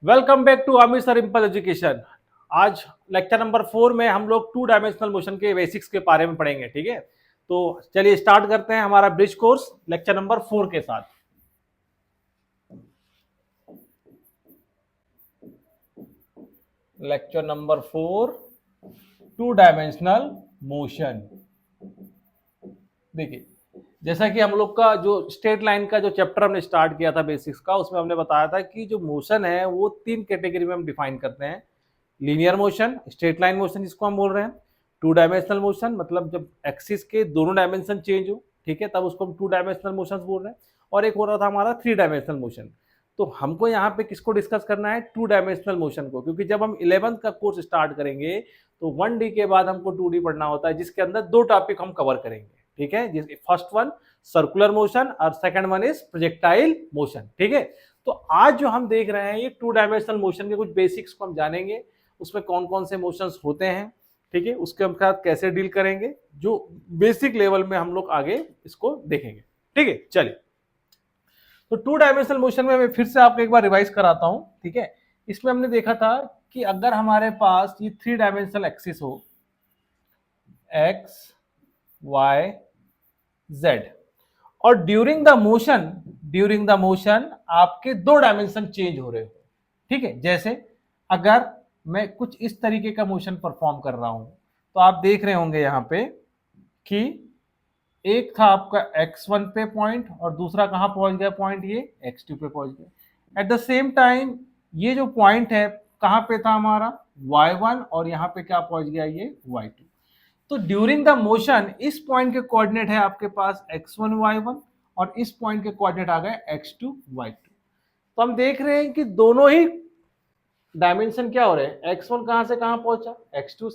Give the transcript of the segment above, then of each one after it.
Welcome back to Aamir sir impel education. आज lecture number 4 में हम लोग टू डायमेंशनल मोशन के बेसिक्स के बारे में पढ़ेंगे। ठीक है, तो चलिए स्टार्ट करते हैं हमारा ब्रिज कोर्स लेक्चर नंबर 4 के साथ। Lecture number 4, to dimensional motion. देखिए, जैसा कि हम लोग का जो स्ट्रेट लाइन का जो चैप्टर हमने स्टार्ट किया था बेसिक्स का, उसमें हमने बताया था कि जो मोशन है वो तीन कैटेगरी में हम डिफाइन करते हैं। Linear motion, straight line motion जिसको हम बोल रहे हैं। टू डायमेंशनल मोशन मतलब जब एक्सिस के दोनों डायमेंशन चेंज हो, ठीक है, तब उसको हम टू डायमेंशनल मोशन बोल रहे हैं। और एक हो रहा था हमारा थ्री डायमेंशनल मोशन। तो हमको यहाँ पे किसको डिस्कस करना है? टू डायमेंशनल मोशन को, क्योंकि जब हम 11th का कोर्स स्टार्ट करेंगे तो 1D के बाद हमको 2D पढ़ना होता है, जिसके अंदर दो टॉपिक हम कवर करेंगे। ठीक है, जिस फर्स्ट वन सर्कुलर मोशन और second one is projectile motion. ठीक है, तो आज जो हम देख रहे हैं ये टू डायमेंशनल मोशन के कुछ बेसिक्स को हम जानेंगे। उसमें कौन कौन से मोशंस होते हैं, ठीक है, उसके हम साथ कैसे डील करेंगे, जो बेसिक लेवल में हम लोग आगे इसको देखेंगे। ठीक है, चलिए। तो टू डायमेंशनल मोशन में मैं फिर से आपको एक बार रिवाइज कराता हूं। ठीक है, इसमें हमने देखा था कि अगर हमारे पास ये थ्री डायमेंशनल एक्सिस हो, एक्स वाई जेड, और ड्यूरिंग द मोशन आपके दो डायमेंशन चेंज हो रहे हो। ठीक है, जैसे अगर मैं कुछ इस तरीके का मोशन परफॉर्म कर रहा हूं तो आप देख रहे होंगे यहां पे कि एक था आपका x1 पे पॉइंट और दूसरा कहां पहुंच गया पॉइंट, ये x2 पे पहुंच गया। एट द सेम टाइम ये जो पॉइंट है कहां पे था हमारा y1 और यहां पे क्या पहुंच गया, ये y2। तो ड्यूरिंग द मोशन इस पॉइंट के कोऑर्डिनेट है आपके पास x1 y1 और इस पॉइंट के कोऑर्डिनेट आ गए x2 y2। तो हम देख रहे हैं कि दोनों ही डायमेंशन क्या हो रहे हैं, x1 कहां से कहां पहुंचा x2,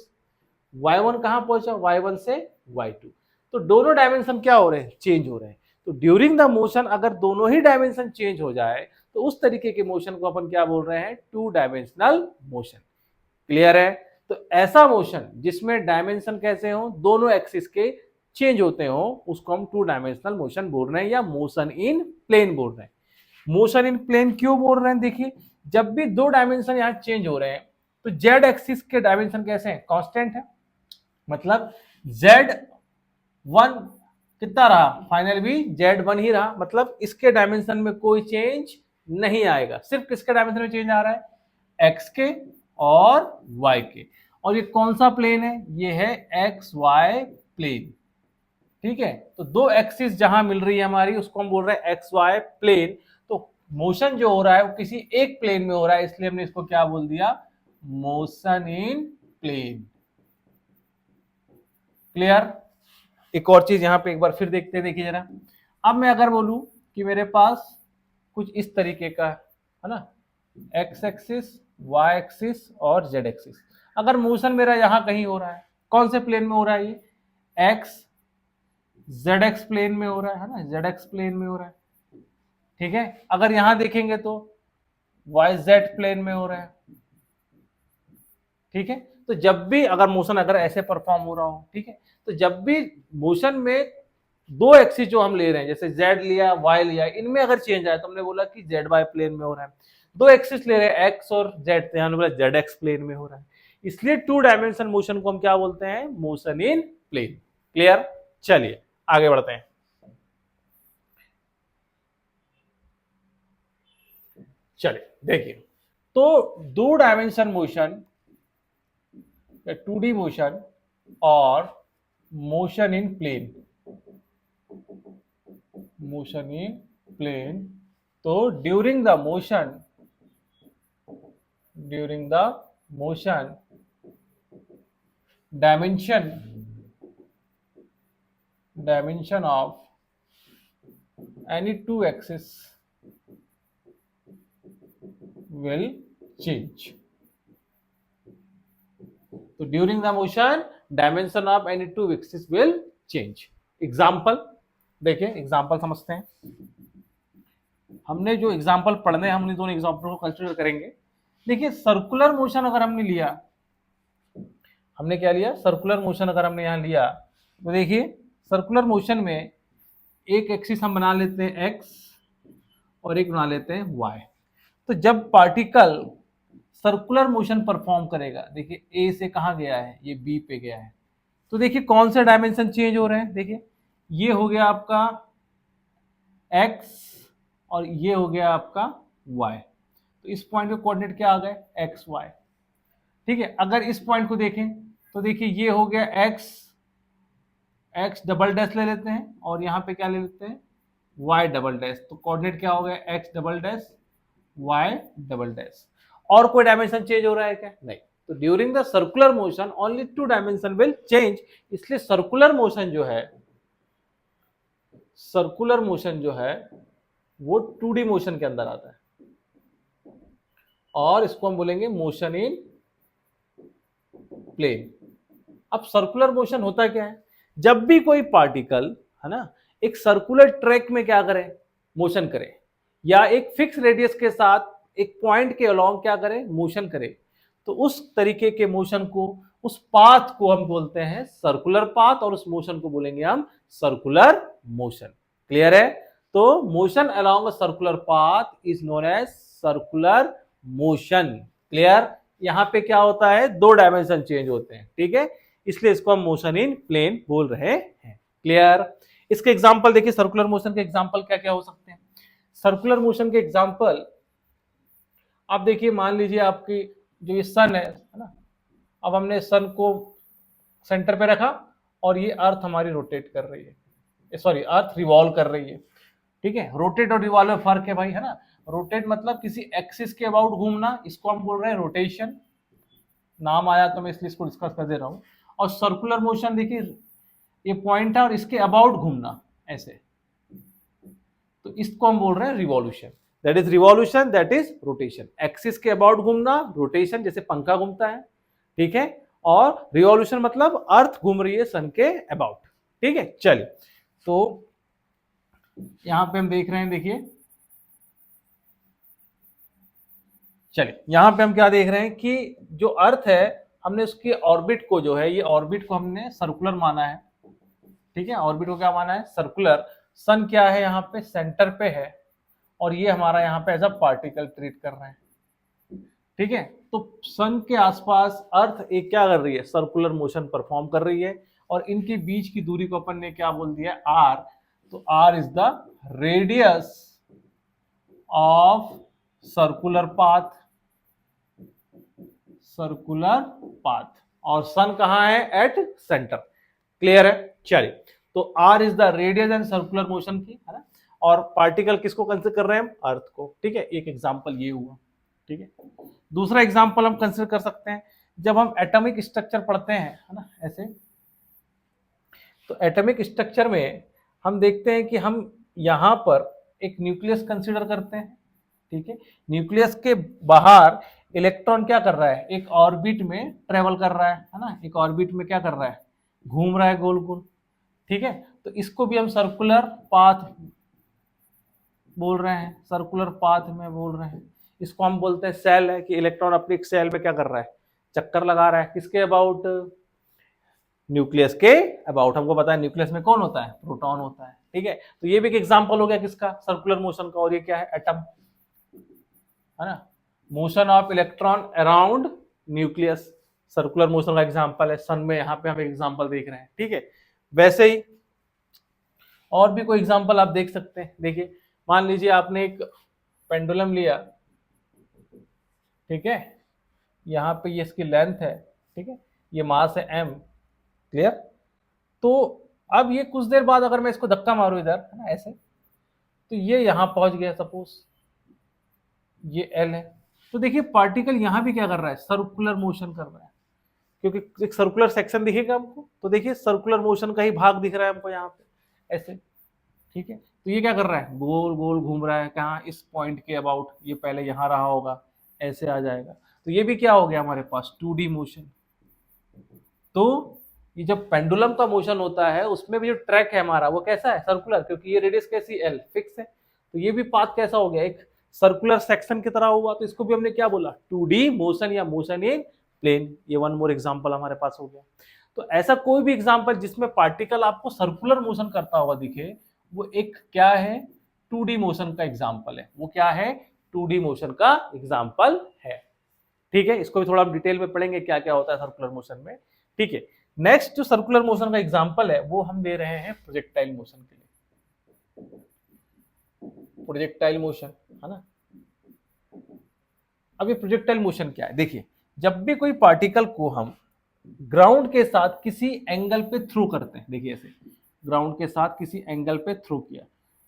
y1 कहां पहुंचा y1 से y2। तो दोनों डायमेंशन क्या हो रहे हैं, चेंज हो रहे हैं। तो ड्यूरिंग द मोशन अगर दोनों ही डायमेंशन चेंज हो जाए तो उस तरीके के मोशन को अपन क्या बोल रहे हैं, टू डायमेंशनल मोशन। क्लियर है? तो ऐसा मोशन जिसमें डायमेंशन कैसे हो, दोनों एक्सिस के चेंज होते हो, उसको हम टू डायमेंशनल मोशन बोल रहे हैं या मोशन इन प्लेन बोल रहे हैं। मोशन इन प्लेन क्यों बोल रहे हैं? देखिए, जब भी दो डायमेंशन यहां चेंज हो रहे हैं तो जेड एक्सिस के डायमेंशन कैसे हैं, कांस्टेंट है। मतलब जेड वन कितना रहा, फाइनल भी जेड वन ही रहा, मतलब इसके डायमेंशन में कोई चेंज नहीं आएगा। सिर्फ किसके डायमेंशन में चेंज आ रहा है, एक्स के और वाई के। और ये कौन सा प्लेन है, ये है एक्स वाई प्लेन। ठीक है, तो दो एक्सिस जहां मिल रही है हमारी उसको हम बोल रहे हैं एक्स वाई प्लेन। तो मोशन जो हो रहा है वो किसी एक प्लेन में हो रहा है, इसलिए हमने इसको क्या बोल दिया, मोशन इन प्लेन। क्लियर? एक और चीज यहां पे एक बार फिर देखते हैं, देखिए जरा। अब मैं अगर बोलूं कि मेरे पास कुछ इस तरीके का है ना, एक्स एक्सिस, वाई एक्सिस और जेड एक्सिस। अगर मोशन मेरा यहां कहीं हो रहा है, कौन से प्लेन में हो रहा है, ये एक्स जेड एक्स प्लेन में हो रहा है ना, जेड एक्स प्लेन में हो रहा है। ठीक है, अगर यहां देखेंगे तो वाई जेड प्लेन में हो रहा है। ठीक है, तो जब भी अगर मोशन अगर ऐसे परफॉर्म हो रहा हो, ठीक है, तो जब भी मोशन में दो एक्सिस जो हम ले रहे हैं, जैसे जेड लिया वाई लिया, इनमें अगर चेंज आया तो हमने बोला कि जेड वाई प्लेन में हो रहा है। दो एक्सिस ले रहे हैं एक्स और जेड, तो हमने बोला जेड एक्स प्लेन में हो रहा है। इसलिए टू डायमेंशन मोशन को हम क्या बोलते हैं, मोशन इन प्लेन। क्लियर? चलिए आगे बढ़ते हैं। चलिए देखिए, तो दो डायमेंशन मोशन, 2D मोशन और motion in plane, motion in plane. तो during the motion dimension of any two axis will change. तो during the motion dimension of any two axis will change. Example देखिए, example समझते हैं। हमने जो example पढ़ने हैं, हम उन दोनों एग्जाम्पल को कंसिडर करेंगे। देखिए, सर्कुलर मोशन अगर हमने लिया, हमने क्या लिया, सर्कुलर मोशन अगर हमने यहां लिया तो देखिए, सर्कुलर मोशन में एक एक्सिस हम बना लेते हैं एक्स और एक बना लेते हैं वाई। तो जब पार्टिकल सर्कुलर मोशन परफॉर्म करेगा, देखिए ए से कहाँ गया है, ये बी पे गया है, तो देखिए कौन से डायमेंशन चेंज हो रहे हैं, देखिए ये हो गया आपका एक्स और ये हो गया आपका वाई। तो इस पॉइंट के कोऑर्डिनेट क्या आ गए, एक्स वाई। ठीक है, अगर इस पॉइंट को देखें तो देखिए ये हो गया एक्स, एक्स डबल डैश ले लेते हैं और यहाँ पे क्या ले लेते हैं, वाई डबल डैश। तो कोऑर्डिनेट क्या हो गया, x double dash y double dash. और कोई डायमेंशन चेंज हो रहा है क्या, नहीं। तो during the circular motion only 2 dimension will change. इसलिए सर्कुलर मोशन जो है, सर्कुलर मोशन जो है वो 2D मोशन के अंदर आता है और इसको हम बोलेंगे मोशन इन प्लेन। अब सर्कुलर मोशन होता क्या है, जब भी कोई पार्टिकल है ना एक सर्कुलर ट्रैक में क्या करे, मोशन करे, या एक फिक्स रेडियस के साथ एक पॉइंट के अलोंग क्या करे, मोशन करे, तो उस तरीके के मोशन को, उस पाथ को हम बोलते हैं सर्कुलर पाथ और उस मोशन को बोलेंगे हम सर्कुलर मोशन। क्लियर है? तो motion along a circular path is known as circular motion. Clear? यहां पे क्या होता है, 2 डायमेंशन चेंज होते हैं, ठीक है, इसलिए इसको हम मोशन इन प्लेन बोल रहे हैं। क्लियर? इसके एग्जांपल देखिए, सर्कुलर मोशन के एग्जांपल क्या क्या हो सकते हैं। सर्कुलर मोशन के एग्जांपल आप देखिए, मान लीजिए आपकी जो ये सन है ना, अब हमने सन को सेंटर पे रखा और ये अर्थ हमारी रोटेट कर रही है, सॉरी अर्थ रिवॉल्व कर रही है। ठीक है, रोटेट और रिवॉल्व में फर्क है भाई, है ना। रोटेट मतलब किसी एक्सिस के अबाउट घूमना, इसको हम बोल रहे हैं रोटेशन। नाम आया तो मैं इसलिए इसको डिस्कस कर दे रहा हूं। और सर्कुलर मोशन देखिए, ये पॉइंट है और इसके अबाउट घूमना ऐसे, तो इसको हम बोल रहे हैं revolution. That is revolution, that is rotation. Axis के अबाउट घूमना, रोटेशन जैसे पंखा घूमता है, ठीक है, और रिवॉल्यूशन मतलब अर्थ घूम रही है सन के अबाउट। ठीक है, चलिए, तो यहां पे हम देख रहे हैं, देखिए चलिए यहां पे हम क्या देख रहे हैं कि जो अर्थ है, हमने उसके ऑर्बिट को जो है, ये ऑर्बिट को हमने सर्कुलर माना है। ठीक है, ऑर्बिट को क्या माना है, सर्कुलर। सन क्या है, यहाँ पे सेंटर पे है और ये हमारा यहाँ पे एज अ पार्टिकल ट्रीट कर रहे हैं। ठीक है, तो सन के आसपास अर्थ एक क्या कर रही है, सर्कुलर मोशन परफॉर्म कर रही है और इनके बीच की दूरी को अपन ने क्या बोल दिया, आर। तो R is the radius of circular path, circular path, और सन कहां है, एट सेंटर। क्लियर है? चलिए, तो R is the radius and circular motion की, है ना। और पार्टिकल किसको कंसिडर कर रहे हैं हम, अर्थ को। ठीक है, एक एग्जांपल ये हुआ। ठीक है, दूसरा एग्जांपल हम कंसिडर कर सकते हैं, जब हम एटॉमिक स्ट्रक्चर पढ़ते हैं, है ना, ऐसे। तो एटॉमिक स्ट्रक्चर में हम देखते हैं कि हम यहां पर एक न्यूक्लियस कंसिडर करते हैं। ठीक है, न्यूक्लियस के बाहर इलेक्ट्रॉन क्या कर रहा है, एक ऑर्बिट में ट्रेवल कर रहा है ना, एक ऑर्बिट में क्या कर रहा है, घूम रहा है गोल गोल। ठीक है, तो इसको भी हम सर्कुलर पाथ बोल रहे हैं, सर्कुलर पाथ में बोल रहे हैं। इसको हम बोलते हैं सेल है, कि इलेक्ट्रॉन अपने एक सेल में क्या कर रहा है, चक्कर लगा रहा है, किसके अबाउट, न्यूक्लियस के अबाउट। हमको पता है न्यूक्लियस में कौन होता है, प्रोटॉन होता है। ठीक है, तो ये भी एक एग्जांपल हो गया किसका, सर्कुलर मोशन का। और ये क्या है, एटम, है ना, motion of electron around nucleus, circular motion का एग्जांपल है। सन में यहाँ पे हम एग्जांपल देख रहे हैं। ठीक है, वैसे ही और भी कोई एग्जांपल आप देख सकते हैं। देखिए, मान लीजिए आपने एक पेंडुलम लिया, ठीक है, यहाँ पे ये इसकी लेंथ है, ठीक है, ये मास है m। क्लियर? तो अब ये कुछ देर बाद अगर मैं इसको धक्का मारूं इधर, है ना, ऐसे, तो ये यहां पहुंच गया, सपोज ये L है। तो देखिए पार्टिकल यहां भी क्या कर रहा है, सर्कुलर मोशन कर रहा है, क्योंकि एक सर्कुलर सेक्शन दिखेगा हमको। तो देखिए सर्कुलर मोशन का ही भाग दिख रहा है हमको यहाँ पे, ऐसे। ठीक है, तो ये क्या कर रहा है, गोल गोल घूम रहा है, कहाँ, इस पॉइंट के अबाउट। ये पहले यहाँ रहा होगा, ऐसे आ जाएगा। तो ये भी क्या हो गया हमारे पास, 2D मोशन। तो ये जब पेंडुलम का मोशन होता है, उसमें भी जो ट्रैक है हमारा, वो कैसा है, सर्कुलर, क्योंकि ये रेडियस कैसी, L फिक्स है। तो ये भी पाथ कैसा हो गया, एक सर्कुलर सेक्शन की तरह हुआ। तो इसको भी हमने क्या बोला, 2D मोशन या मोशन इन प्लेन। ये वन मोर एग्जांपल हमारे पास हो गया। तो ऐसा कोई भी एग्जांपल जिसमें पार्टिकल आपको सर्कुलर मोशन करता हुआ दिखे, वो एक क्या है, 2D मोशन का एग्जांपल है। वो क्या है, 2D मोशन का एग्जाम्पल है। ठीक है, इसको भी थोड़ा हम डिटेल में पढ़ेंगे क्या क्या होता है सर्कुलर मोशन में। ठीक है, नेक्स्ट जो सर्कुलर मोशन का एग्जाम्पल है वो हम ले रहे हैं प्रोजेक्टाइल मोशन के लिए। प्रोजेक्टाइल मोशन है ना। अब ये प्रोजेक्टाइल मोशन क्या है, देखिए जब भी कोई पार्टिकल को हम ग्राउंड के साथ किसी एंगल पे थ्रो करते हैं, देखिए ऐसे ग्राउंड के साथ किसी एंगल पे थ्रो किया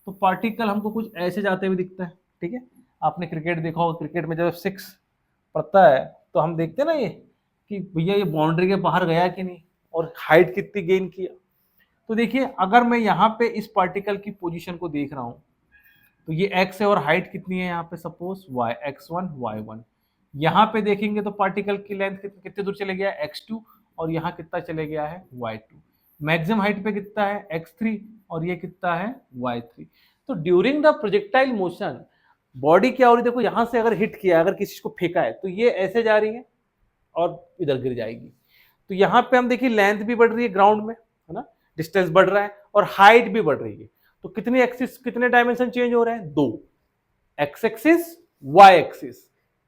तो पार्टिकल हमको कुछ ऐसे जाते हुए दिखता है। ठीक है, आपने क्रिकेट देखा होगा, क्रिकेट में जब 6 पड़ता है तो हम देखते हैं ना ये कि भैया ये बाउंड्री के बाहर गया कि नहीं और हाइट कितनी गेन किया। तो देखिए अगर मैं यहाँ पे इस पार्टिकल की पोजीशन को देख रहा हूँ तो ये x है और हाइट कितनी है यहाँ पे, सपोज y, x1 y1। यहाँ पे देखेंगे तो पार्टिकल की लेंथ कितने दूर चले गया है x2 और यहाँ कितना चले गया है y2। मैक्सिमम हाइट पे कितना है x3 और ये कितना है y3। तो during the projectile motion body क्या हो रही है, देखो यहाँ से अगर हिट किया, अगर किसी को फेंका है तो ये ऐसे जा रही है और इधर गिर जाएगी। तो यहाँ पे हम देखिए लेंथ भी बढ़ रही है ग्राउंड में, है ना, डिस्टेंस बढ़ रहा है और हाइट भी बढ़ रही है। तो कितने एक्सिस, कितने डायमेंशन चेंज हो रहे हैं, 2, x axis y axis,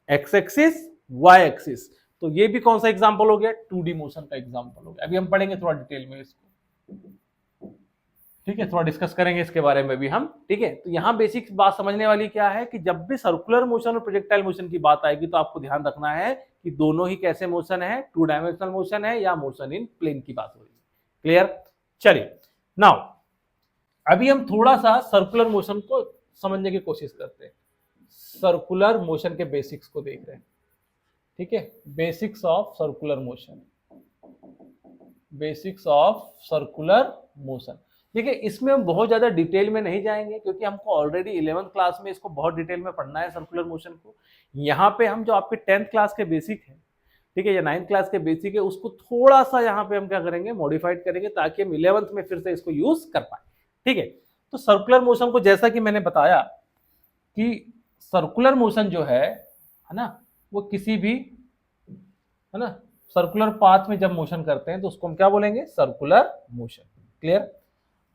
x axis y axis. तो ये भी कौन सा एग्जांपल हो गया, 2D मोशन का एग्जांपल हो गया। अभी हम पढ़ेंगे थोड़ा डिटेल में इसको। ठीक है, थोड़ा डिस्कस करेंगे इसके बारे में भी हम। ठीक है, तो यहाँ बेसिक बात समझने वाली क्या है कि जब भी सर्कुलर मोशन और प्रोजेक्टाइल मोशन की बात आएगी तो आपको ध्यान रखना है कि दोनों ही कैसे मोशन है, 2 डायमेंशनल मोशन है या मोशन इन प्लेन की बात हो रही है। क्लियर, चलिए नाउ अभी हम थोड़ा सा सर्कुलर मोशन को समझने की कोशिश करते हैं। सर्कुलर मोशन के बेसिक्स को देख रहे हैं। ठीक है, basics of circular motion, basics of circular motion. देखिए इसमें हम बहुत ज्यादा डिटेल में नहीं जाएंगे क्योंकि हमको ऑलरेडी 11th क्लास में इसको बहुत डिटेल में पढ़ना है सर्कुलर मोशन को। यहाँ पे हम जो आपके 10th क्लास के बेसिक है, ठीक है, या 9th क्लास के बेसिक है, उसको थोड़ा सा यहाँ पे हम क्या करेंगे, मॉडिफाइड करेंगे ताकि हम 11th में फिर से इसको यूज कर पाए। ठीक है, तो सर्कुलर मोशन को जैसा कि मैंने बताया कि सर्कुलर मोशन जो है ना, वो किसी भी, है ना, सर्कुलर पाथ में जब मोशन करते हैं तो उसको हम क्या बोलेंगे, सर्कुलर मोशन। क्लियर।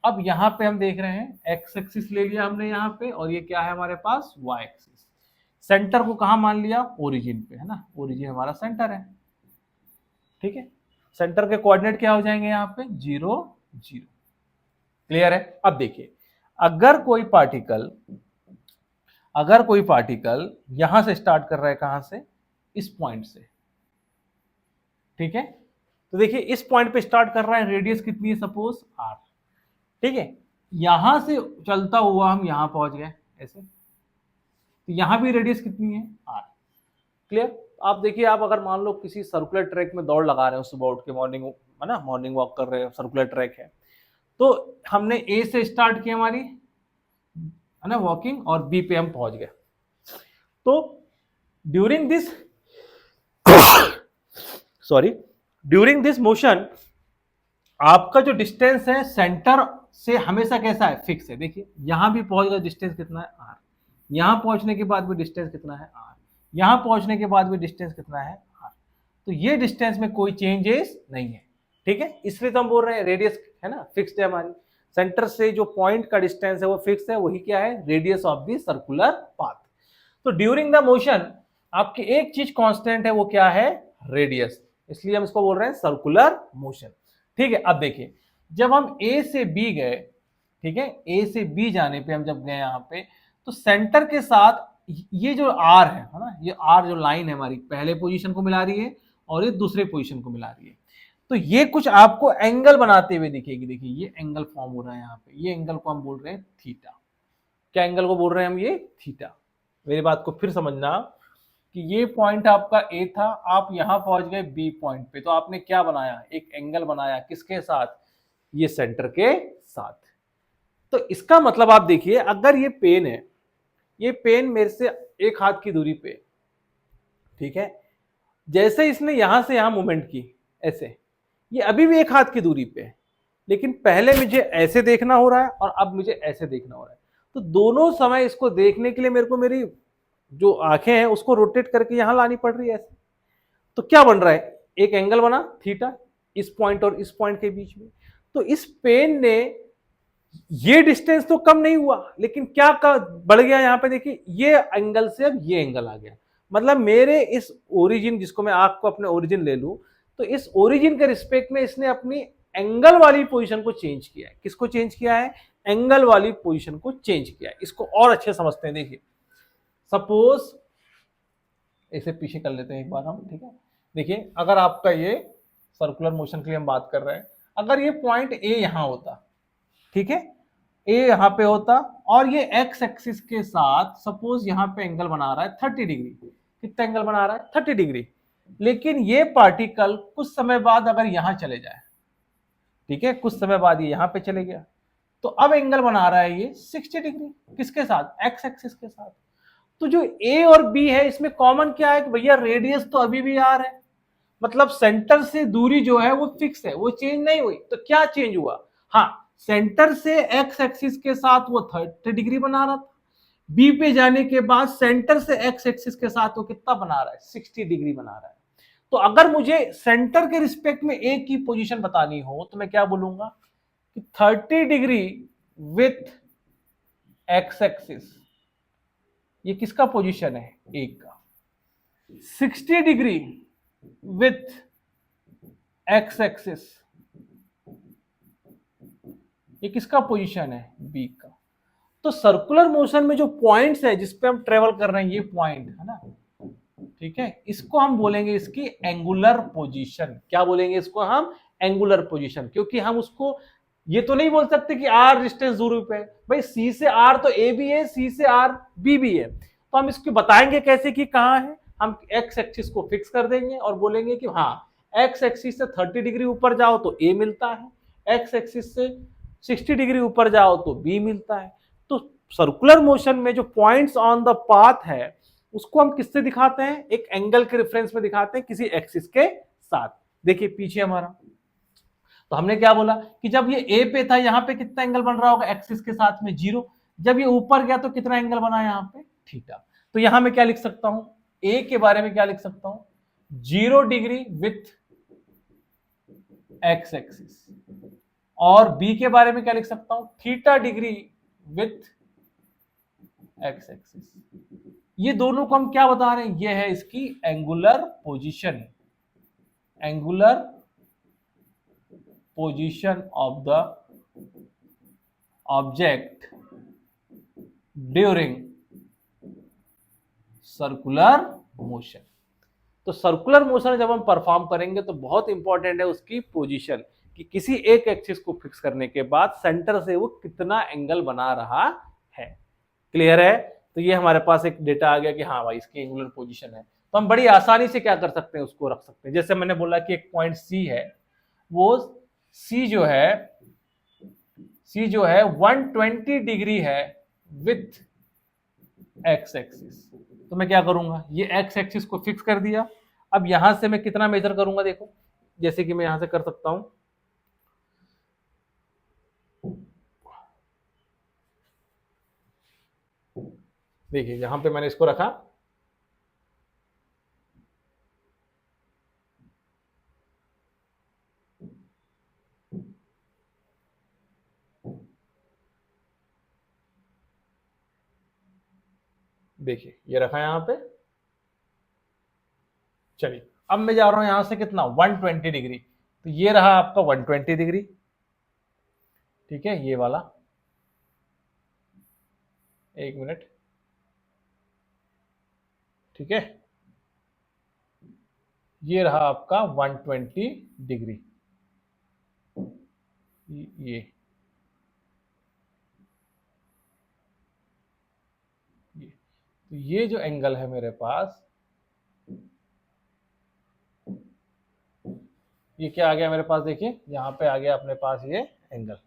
अब यहाँ पे हम देख रहे हैं एक्स एक्सिस ले लिया हमने यहाँ पे और ये क्या है हमारे पास, वाई एक्सिस। सेंटर को कहाँ मान लिया, ओरिजिन पे, है ना, ओरिजिन हमारा सेंटर है। ठीक है, सेंटर के कोऑर्डिनेट क्या हो जाएंगे यहाँ पे, 0 0। क्लियर है। अब देखिए अगर कोई पार्टिकल यहां से स्टार्ट कर रहा है, कहां से, इस पॉइंट से। ठीक है, तो देखिए इस पॉइंट पे स्टार्ट कर रहा है, रेडियस कितनी है, सपोज r। ठीक है, यहां से चलता हुआ हम यहां पहुंच गए ऐसे, तो यहां भी रेडियस कितनी है, r। क्लियर। आप देखिए, आप अगर मान लो किसी सर्कुलर ट्रैक में दौड़ लगा रहे हो, सुबह उठ के मॉर्निंग, है ना, मॉर्निंग वॉक कर रहे हो, सर्कुलर ट्रैक है, तो हमने ए से स्टार्ट की हमारी, है ना, वॉकिंग, और बी पे हम पहुंच गए। तो ड्यूरिंग दिस मोशन आपका जो डिस्टेंस है सेंटर से हमेशा कैसा है, फिक्स है। देखिए यहां भी पहुंच गए, डिस्टेंस कितना है, r। यहां पहुंचने के बाद भी डिस्टेंस कितना है, r। यहां पहुंचने के बाद भी डिस्टेंस कितना है, r। तो ये डिस्टेंस में कोई चेंजेस नहीं है। ठीक है, इसलिए तो हम बोल रहे हैं रेडियस, है ना, फिक्स्ड है हमारी। सेंटर से जो पॉइंट का डिस्टेंस है वो फिक्स है, वही क्या है, radius of the circular path. तो ड्यूरिंग द मोशन आपकी एक चीज कांस्टेंट है, वो क्या है, रेडियस, इसलिए हम इसको बोल रहे हैं सर्कुलर मोशन। ठीक है, अब देखिए जब हम ए से बी गए, ठीक है, ए से बी जाने पे हम जब गए यहाँ पे, तो सेंटर के साथ ये जो आर है ना, ये आर जो लाइन है हमारी, पहले पोजीशन को मिला रही है और ये दूसरे पोजीशन को मिला रही है। तो ये कुछ आपको एंगल बनाते हुए दिखेगी। देखिए ये एंगल फॉर्म हो रहा है यहाँ पे, ये एंगल को हम बोल रहे हैं थीटा। क्या एंगल को बोल रहे हैं हम, ये थीटा। मेरी बात को फिर समझना कि ये पॉइंट आपका ए था, आप यहां पहुंच गए बी पॉइंट पे, तो आपने क्या बनाया, एक एंगल बनाया, किसके साथ, ये सेंटर के साथ। तो इसका मतलब आप देखिए, अगर ये पेन है, ये पेन मेरे से एक हाथ की दूरी पे, ठीक है, जैसे इसने यहां से यहां मूवमेंट की ऐसे, ये अभी भी एक हाथ की दूरी पे है, लेकिन पहले मुझे ऐसे देखना हो रहा है और अब मुझे ऐसे देखना हो रहा है। तो दोनों समय इसको देखने के लिए मेरे को मेरी जो आंखें हैं उसको रोटेट करके यहां लानी पड़ रही है ऐसे। तो क्या बन रहा है, एक एंगल बना थीटा, इस पॉइंट और इस पॉइंट के बीच में। तो इस पेन ने ये डिस्टेंस तो कम नहीं हुआ, लेकिन क्या बढ़ गया यहाँ पे देखिए, ये एंगल से अब ये एंगल आ गया। मतलब मेरे इस ओरिजिन, जिसको मैं आर्क को अपने ओरिजिन ले लूं, तो इस ओरिजिन के रिस्पेक्ट में इसने अपनी एंगल वाली पोजीशन को चेंज किया है। किसको चेंज किया है? एंगल वाली पोजीशन को चेंज किया है। इसको और अच्छे समझते हैं। देखिए सपोज इसे पीछे कर लेते हैं एक बार हम, ठीक है। देखिए अगर आपका ये सर्कुलर मोशन के लिए हम बात कर रहे हैं, अगर ये पॉइंट ए यहां होता, ठीक है, ए यहां पे होता और ये एक्स एक्सिस के साथ सपोज यहां पे एंगल बना रहा है 30 डिग्री। कितना एंगल बना रहा है? 30 डिग्री। लेकिन ये पार्टिकल कुछ समय बाद अगर यहां चले जाए, ठीक है, कुछ समय बाद ये यहां पे चले गया, तो अब एंगल बना रहा है ये 60 डिग्री। किसके साथ? एक्स एक्सिस के साथ। तो जो ए और बी है इसमें कॉमन क्या है कि भैया रेडियस तो अभी भी आर है, मतलब सेंटर से दूरी जो है वो फिक्स है, वो चेंज नहीं हुई। तो क्या चेंज हुआ? हाँ, सेंटर से एक्स एक्सिस के साथ वो 30 डिग्री बना रहा था, बी पे जाने के बाद सेंटर से एक्स एक्सिस के साथ वो कितना बना रहा है? 60 डिग्री बना रहा है। तो अगर मुझे सेंटर के रिस्पेक्ट में ए की पोजीशन बतानी हो तो मैं क्या बोलूंगा कि 30 डिग्री विथ एक्स एक्सिस, ये किसका पोजीशन है? ए का। 60 डिग्री विथ एक्स एक्सिस, ये किसका पोजीशन है? बी का। तो सर्कुलर मोशन में जो पॉइंट्स है जिस पे हम ट्रेवल कर रहे हैं, ये पॉइंट है ना, ठीक है, इसको हम बोलेंगे इसकी एंगुलर पोजीशन। क्या बोलेंगे इसको हम? Angular position. क्योंकि हम उसको ये तो नहीं बोल सकते कि आर डिस्टेंस दूरी पे है, भाई सी से आर तो ए भी है, सी से आर बी भी है। तो हम इसको बताएंगे कैसे कि कहां है। हम एक्स एक्सिस को फिक्स कर देंगे और बोलेंगे कि हाँ, एक्स एक्सिस से 30 डिग्री ऊपर जाओ तो ए मिलता है, एक्स एक्सिस से 60 डिग्री ऊपर जाओ तो बी मिलता है। तो सर्कुलर मोशन में जो पॉइंट्स ऑन द पाथ है उसको हम किससे दिखाते हैं? एक एंगल के रेफरेंस में दिखाते हैं, किसी एक्सिस के साथ। देखिए पीछे हमारा, तो हमने क्या बोला कि जब ये ए पे था यहां पे कितना एंगल बन रहा होगा? एक्सिस के साथ में 0। जब ये ऊपर गया तो कितना एंगल बना यहां पे? थीटा। तो यहां मैं क्या लिख सकता हूं? ए के बारे में क्या लिख सकता हूं? 0 डिग्री विथ एक्स एक्सिस। और बी के बारे में क्या लिख सकता हूं? Theta degree with x axis. ये दोनों को हम क्या बता रहे हैं? ये है इसकी angular position, angular position of the object during circular motion. तो सर्कुलर मोशन जब हम परफॉर्म करेंगे तो बहुत इंपॉर्टेंट है उसकी पोजीशन, कि किसी एक एक्सिस को फिक्स करने के बाद सेंटर से वो कितना एंगल बना रहा है। क्लियर है? तो ये हमारे पास एक डेटा आ गया कि हाँ भाई इसकी एंगुलर पोजीशन है। तो हम बड़ी आसानी से क्या कर सकते हैं, उसको रख सकते हैं। जैसे मैंने बोला कि एक पॉइंट सी है, वो सी जो है 120 डिग्री है विथ एक्स एक्सिस। तो मैं क्या करूंगा? ये एक्स एक्सिस को फिक्स कर दिया। अब यहां से मैं कितना मेजर करूंगा? देखो जैसे कि मैं यहां से कर सकता हूं, देखिए यहां पे मैंने इसको रखा, देखिए ये रखा यहां पे। चलिए अब मैं जा रहा हूं यहां से कितना? 120 डिग्री। तो ये रहा आपका 120 डिग्री, ठीक है, ये वाला। एक मिनट, ठीक है, ये रहा आपका 120 डिग्री। ये तो ये जो एंगल है मेरे पास, ये क्या आ गया मेरे पास? देखिए यहां पे आ गया अपने पास ये एंगल।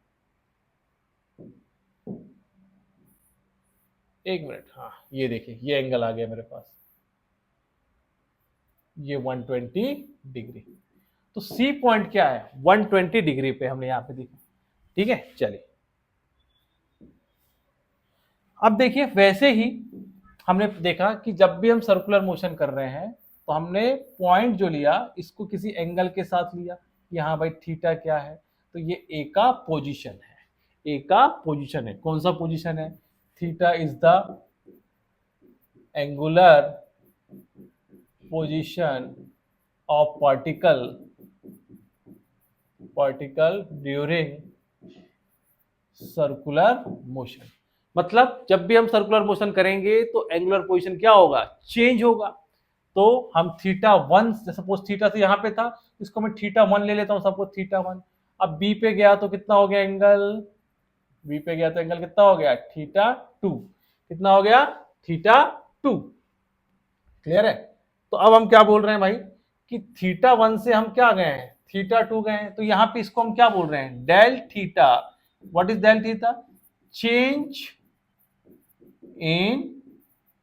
एक मिनट, हाँ ये देखिए ये एंगल आ गया मेरे पास, ये 120 डिग्री। तो सी पॉइंट क्या है? 120 डिग्री पे हमने यहां पे देखा, ठीक है। चलिए अब देखिए वैसे ही हमने देखा कि जब भी हम सर्कुलर मोशन कर रहे हैं तो हमने पॉइंट जो लिया इसको किसी एंगल के साथ लिया। यहाँ भाई थीटा क्या है? तो ये ए का पोजीशन है। ए का पोजीशन है। कौन सा पोजीशन है? Theta is the angular position of particle during circular motion. मतलब जब भी हम सर्कुलर मोशन करेंगे तो एंगुलर पोजीशन क्या होगा? चेंज होगा। तो हम थीटा वन, सपोज थीटा से यहाँ पे था, इसको मैं थीटा वन ले लेता हूँ, सपोज थीटा वन। अब बी पे गया तो कितना हो गया एंगल? बी पे गया तो एंगल कितना हो गया? Theta two. कितना हो गया? Theta two. क्लियर है? तो अब हम क्या बोल रहे हैं भाई कि थीटा वन से हम क्या गए हैं? थीटा टू गए हैं। तो यहाँ पे इसको हम क्या बोल रहे हैं? Del theta. What is del theta? Change in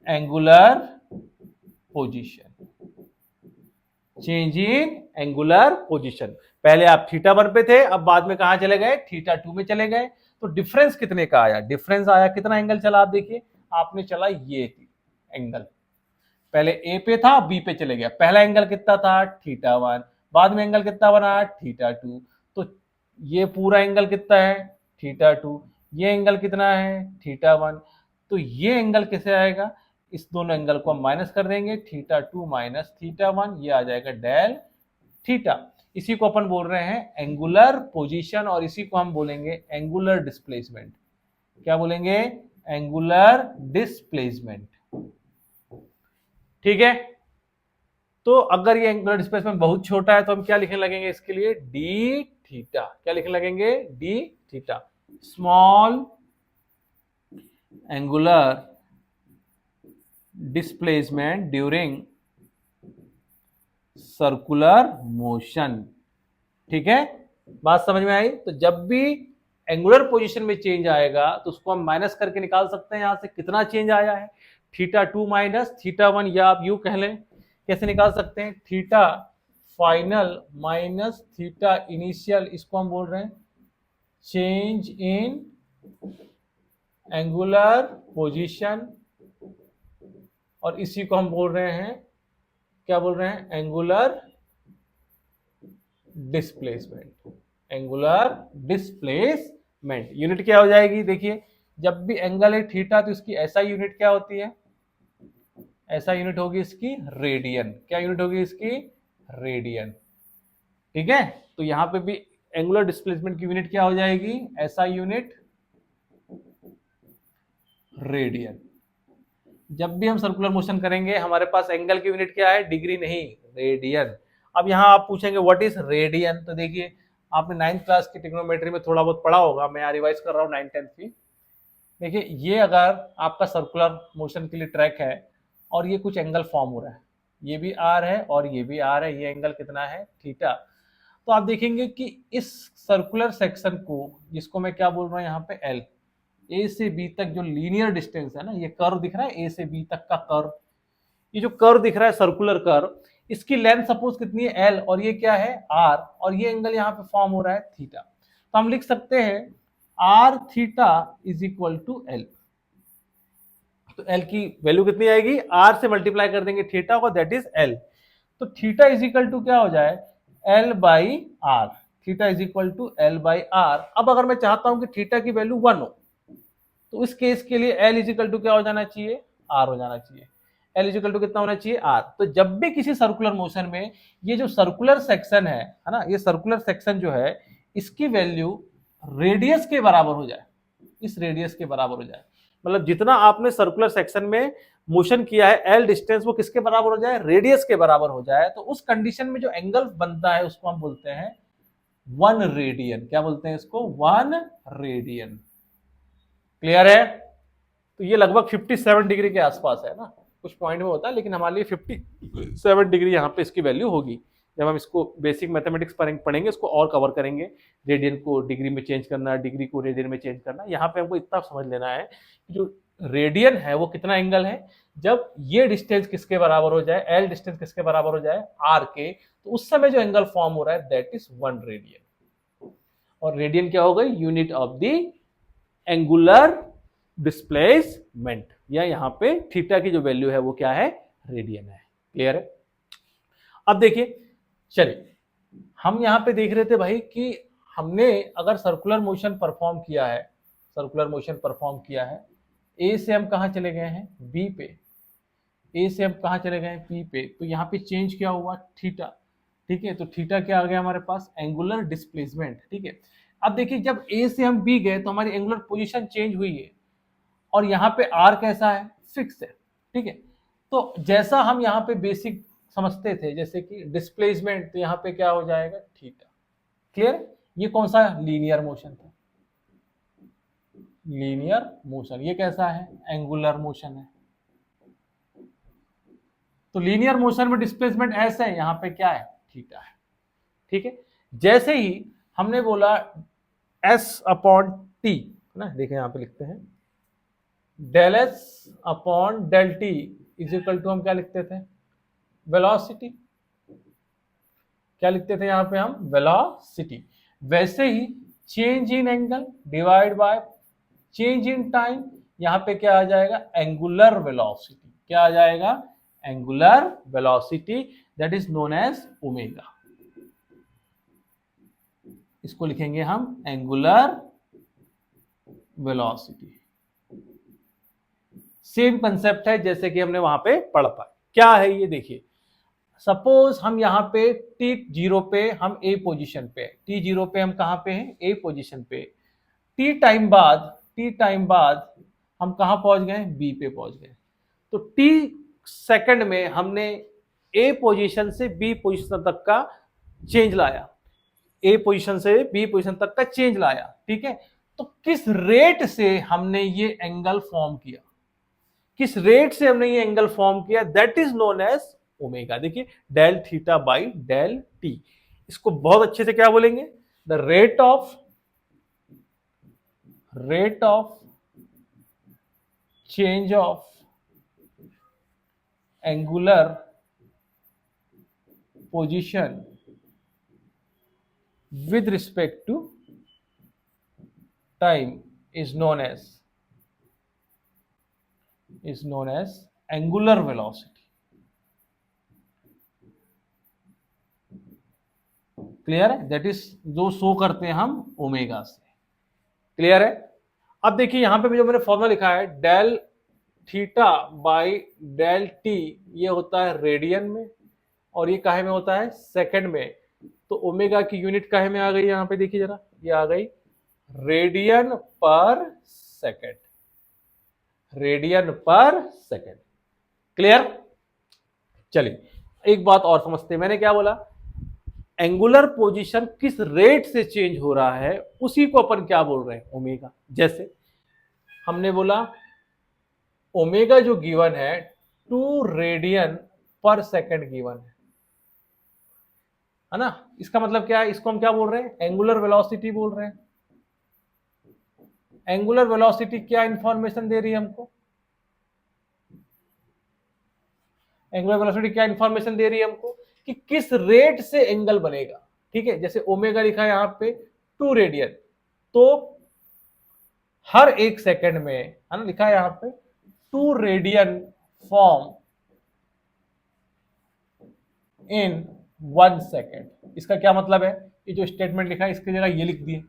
angular position. Change in angular position. पहले आप थीटा वन पे थे, अब बाद में कहां चले गए? थीटा टू में चले गए। तो डिफरेंस कितने का आया? डिफरेंस आया कितना एंगल चला? आप देखिए, आपने चला ये एंगल, पहले ए पे था, बी पे चले गया। पहला एंगल कितना था? Theta one. बाद में एंगल कितना बना? Theta two. तो ये पूरा एंगल कितना है? Theta two. ये एंगल कितना है? Theta one. तो ये एंगल कैसे आएगा? इस दोनों एंगल को हम माइनस कर देंगे, theta two minus theta one, ये आ जाएगा डेल थीटा। इसी को अपन बोल रहे हैं एंगुलर पोजीशन, और इसी को हम बोलेंगे एंगुलर डिस्प्लेसमेंट। क्या बोलेंगे? Angular displacement. ठीक है? तो अगर ये एंगुलर डिस्प्लेसमेंट बहुत छोटा है तो हम क्या लिखने लगेंगे इसके लिए? D theta. क्या लिखने लगेंगे? D theta. Small angular displacement during circular motion. ठीक है? बात समझ में आई? तो जब भी एंगुलर पोजीशन में चेंज आएगा तो उसको हम माइनस करके निकाल सकते हैं यहां से कितना चेंज आया है। Theta two minus theta one, या आप यू कह लें। कैसे निकाल सकते हैं? Theta final minus theta initial, इसको हम बोल रहे हैं चेंज इन एंगुलर पोजीशन, और इसी को हम बोल रहे हैं, क्या बोल रहे हैं? Angular displacement. Angular displacement unit क्या हो जाएगी? देखिए, जब भी एंगल है थीटा तो इसकी ऐसा यूनिट क्या होती है? ऐसा यूनिट होगी इसकी रेडियन। क्या यूनिट होगी इसकी? रेडियन। ठीक है? तो यहां पे भी एंगुलर डिस्प्लेसमेंट की यूनिट क्या हो जाएगी? ऐसा यूनिट रेडियन। जब भी हम सर्कुलर मोशन करेंगे हमारे पास एंगल की यूनिट क्या है? डिग्री नहीं, रेडियन। अब यहां आप पूछेंगे व्हाट इज रेडियन? तो देखिए, आपने 9th क्लास की ट्रिग्नोमेट्री में थोड़ा बहुत पढ़ा होगा, मैं यहाँ रिवाइज कर रहा हूँ 9th 10th की। देखिए, ये अगर आपका सर्कुलर मोशन के लिए ट्रैक है और ये कुछ एंगल फॉर्म हो रहा है, ये भी आर है और ये भी आर है, ये एंगल कितना है? थीटा। तो आप देखेंगे कि इस सर्कुलर सेक्शन को, जिसको मैं क्या बोल रहा हूँ यहाँ पे? एल। ए से बी तक जो लीनियर डिस्टेंस है ना, ये कर्व दिख रहा है ए से बी तक का कर्व, ये जो कर्व दिख रहा है सर्कुलर कर्व, इसकी लेंथ सपोज कितनी है? एल, और ये क्या है? आर, और ये एंगल यहाँ पे फॉर्म हो रहा है थीटा। तो हम लिख सकते हैं R theta is equal to L. तो एल की वैल्यू कितनी आएगी? आर से मल्टीप्लाई कर देंगे थीटा को, दैट इज एल। तो थीटा इज इक्वल टू क्या हो जाए? L by R. Theta is equal to L by R. अब अगर मैं चाहता हूं कि थीटा की वैल्यू 1 हो, तो इस केस के लिए एल इजिकल टू क्या हो जाना चाहिए? आर हो जाना चाहिए। एल इजिकल टू कितना होना चाहिए? आर। तो जब भी किसी सर्कुलर मोशन में ये जो सर्कुलर सेक्शन है ना, ये सर्कुलर सेक्शन जो है, इसकी वैल्यू रेडियस के बराबर हो जाए, इस रेडियस के बराबर हो जाए, मतलब जितना आपने सर्कुलर सेक्शन में मोशन किया है, एल डिस्टेंस, वो किसके बराबर हो जाए? रेडियस के बराबर हो जाए। तो उस कंडीशन में जो एंगल बनता है उसको हम बोलते हैं 1 रेडियन। क्या बोलते हैं इसको? 1 रेडियन। क्लियर है? तो ये लगभग 57 डिग्री के आसपास है ना, कुछ पॉइंट में होता है, लेकिन हमारे लिए 57 डिग्री यहाँ पे इसकी वैल्यू होगी। जब हम इसको बेसिक मैथमेटिक्स पढ़ेंगे, इसको और कवर करेंगे, रेडियन को डिग्री में चेंज करना, डिग्री को रेडियन में चेंज करना। यहाँ पे हमको इतना समझ लेना है कि जो रेडियन है वो कितना एंगल है, जब ये डिस्टेंस किसके बराबर हो जाए, एल डिस्टेंस किसके बराबर हो जाए? आर के, तो उस समय जो एंगल फॉर्म हो रहा है दैट इज 1 रेडियन। और रेडियन क्या हो गई? Unit of the angular displacement, या यहाँ पे थीटा की जो वैल्यू है वो क्या है? रेडियन है। क्लियर है? अब देखिए, चलिए हम यहाँ पे देख रहे थे भाई कि हमने अगर सर्कुलर मोशन परफॉर्म किया है सर्कुलर मोशन परफॉर्म किया है, ए से हम कहाँ चले गए हैं, बी पे, ए से हम कहाँ चले गए हैं, पी पे, तो यहाँ पे चेंज क्या हुआ, थीटा, ठीक है। तो थीटा क्या आ गया हमारे पास, एंगुलर डिस्प्लेसमेंट, ठीक है। अब देखिए जब ए से हम बी गए तो हमारी एंगुलर पोजीशन चेंज हुई है, और यहाँ पे आर कैसा है, फिक्स है, ठीक है। तो जैसा हम यहाँ पे बेसिक समझते थे, जैसे कि डिस्प्लेसमेंट, तो यहाँ पे क्या हो जाएगा, थीटा। क्लियर, ये कौन सा लीनियर मोशन था, लीनियर मोशन। ये कैसा है, एंगुलर मोशन है। तो लीनियर मोशन में डिस्प्लेसमेंट ऐसे है, यहाँ पे क्या है, थीटा है, ठीक है। जैसे ही हमने बोला एस अपॉन टी, ना, देखें यहाँ पे लिखते हैं del S upon del T is equal to, हम क्या लिखते थे, वेलोसिटी। क्या लिखते थे यहाँ पे हम, वेलोसिटी। वैसे ही change in angle divide by change in time, यहाँ पे क्या आ जाएगा, एंगुलर वेलोसिटी। क्या आ जाएगा, angular velocity, that is known as omega. इसको लिखेंगे हम एंगुलर वेलोसिटी। सेम कंसेप्ट है जैसे कि हमने वहां पे पढ़ा था। क्या है ये, देखिए सपोज हम यहाँ पे t0 पे हम a पोजीशन पे, t0 पे हम कहाँ पे हैं, a पोजीशन पे। t टाइम बाद हम कहाँ पहुंच गए, b पे पहुंच गए। तो t सेकंड में हमने a पोजीशन से b पोजीशन तक का चेंज लाया, a पोजीशन से b पोजीशन तक का चेंज लाया, ठीक है। तो किस रेट से हमने ये एंगल फॉर्म किया, किस रेट से हमने ये एंगल फॉर्म किया, that is known as omega. देखिए del theta by del t, इसको बहुत अच्छे से क्या बोलेंगे, the rate of change of angular position with respect to time is known as angular velocity. Clear है, दैट इज जो शो करते हैं हम ओमेगा से। क्लियर है। अब देखिए यहां पे जो मैंने फॉर्मूला लिखा है, del theta by del T, ये होता है रेडियन में, और ये काहे में होता है, सेकंड में। तो ओमेगा की यूनिट काहे में आ गई, यहां पे देखिए जरा, ये आ गई रेडियन पर सेकंड, रेडियन पर सेकंड। क्लियर। चलिए एक बात और समझते हैं, मैंने क्या बोला, एंगुलर पोजीशन किस रेट से चेंज हो रहा है उसी को अपन क्या बोल रहे हैं, ओमेगा। जैसे हमने बोला ओमेगा जो गिवन है 2 रेडियन पर सेकंड गिवन है ना। इसका मतलब क्या है, इसको हम क्या बोल रहे हैं, एंगुलर वेलोसिटी बोल रहे हैं। एंगुलर वेलोसिटी क्या इंफॉर्मेशन दे रही है हमको, एंगुलर वेलोसिटी क्या इंफॉर्मेशन दे रही है हमको, कि किस रेट से एंगल बनेगा, ठीक है। जैसे ओमेगा लिखा है यहाँ पे 2 रेडियन, तो हर एक सेकंड में, है ना, लिखा है यहाँ पे 2 रेडियन फॉर्म इन 1 सेकेंड। इसका क्या मतलब है, ये जो स्टेटमेंट लिखा है इसकी जगह ये लिख दिए,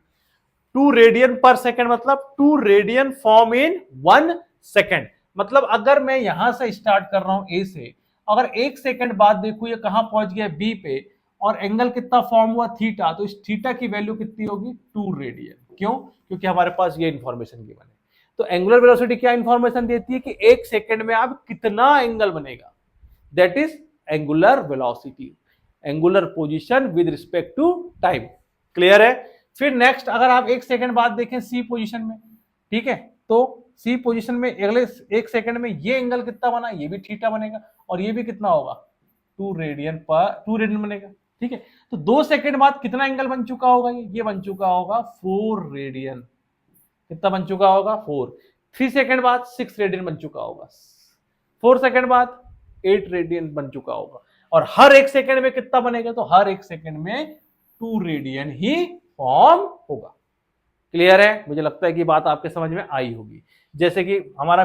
2 रेडियन पर सेकेंड मतलब 2 रेडियन फॉर्म इन 1 सेकेंड। मतलब अगर मैं यहां से स्टार्ट कर रहा हूं ए से, अगर 1 सेकेंड बाद देखू ये कहां पहुंच गया, बी पे, और एंगल कितना फॉर्म हुआ, थीटा, तो इस थीटा की वैल्यू कितनी होगी, 2 रेडियन। क्यों, क्योंकि हमारे पास ये इंफॉर्मेशन गिवन है। तो एंगुलर वेलोसिटी क्या इंफॉर्मेशन देती है कि 1 सेकेंड में आप कितना एंगल बनेगा, that is angular velocity, angular position with respect to time. Clear है। फिर नेक्स्ट अगर आप 1 सेकेंड बाद देखें सी पोजीशन में, ठीक है, तो सी पोजीशन में अगले 1 सेकेंड में ये एंगल कितना बना, ये भी थीटा बनेगा, और ये भी कितना होगा, 2 रेडियन बनेगा, ठीक है। तो 2 सेकेंड बाद कितना एंगल बन चुका होगा, ये बन चुका होगा 4 रेडियन। कितना बन चुका होगा, 4। 3 सेकेंड बाद 6 रेडियन बन चुका होगा, 4 सेकेंड बाद 8 रेडियन बन चुका होगा, और हर 1 सेकेंड में कितना बनेगा, तो हर 1 सेकेंड में 2 रेडियन ही फॉर्म होगा। क्लियर है, मुझे लगता है कि बात आपके समझ में आई होगी। जैसे कि हमारा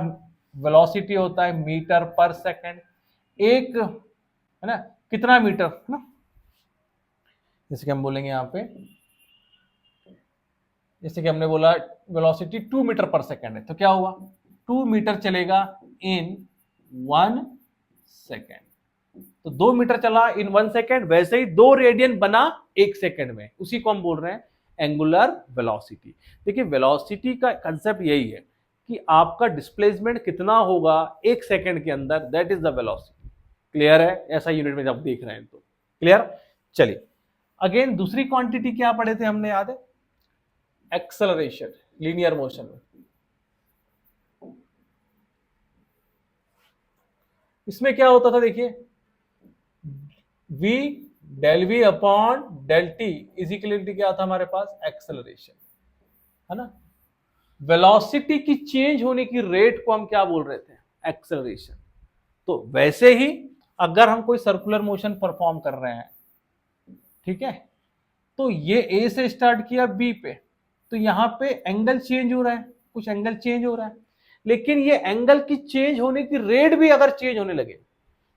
वेलोसिटी होता है मीटर पर सेकेंड, एक है ना, कितना मीटर, है ना, जैसे कि हम बोलेंगे यहाँ पे जैसे कि हमने बोला वेलोसिटी 2 मीटर पर सेकेंड है, तो क्या हुआ 2 मीटर चलेगा इन 1 सेकेंड। तो 2 मीटर चला इन 1 सेकेंड, वैसे ही 2 रेडियन बना 1 सेकेंड में, उसी को हम बोल रहे हैं एंगुलर वेलोसिटी। देखिए वेलोसिटी का कंसेप्ट यही है कि आपका डिस्प्लेसमेंट कितना होगा 1 सेकेंड के अंदर, that is the velocity. Clear है? ऐसा यूनिट में जब देख रहे हैं तो क्लियर। चलिए अगेन दूसरी क्वांटिटी क्या पढ़े थे हमने, याद है? एक्सेलरेशन, लीनियर मोशन में। इसमें क्या होता था देखिए, v del v upon del T is equal to क्या था हमारे पास, एक्सेलरेशन, है ना। वेलोसिटी की चेंज होने की रेट को हम क्या बोल रहे थे, एक्सेलरेशन। तो वैसे ही अगर हम कोई सर्कुलर मोशन परफॉर्म कर रहे हैं, ठीक है, तो ये ए से स्टार्ट किया बी पे, तो यहां पे एंगल चेंज हो रहा है, कुछ एंगल चेंज हो रहा है, लेकिन ये एंगल की चेंज होने की रेट भी अगर चेंज होने लगे,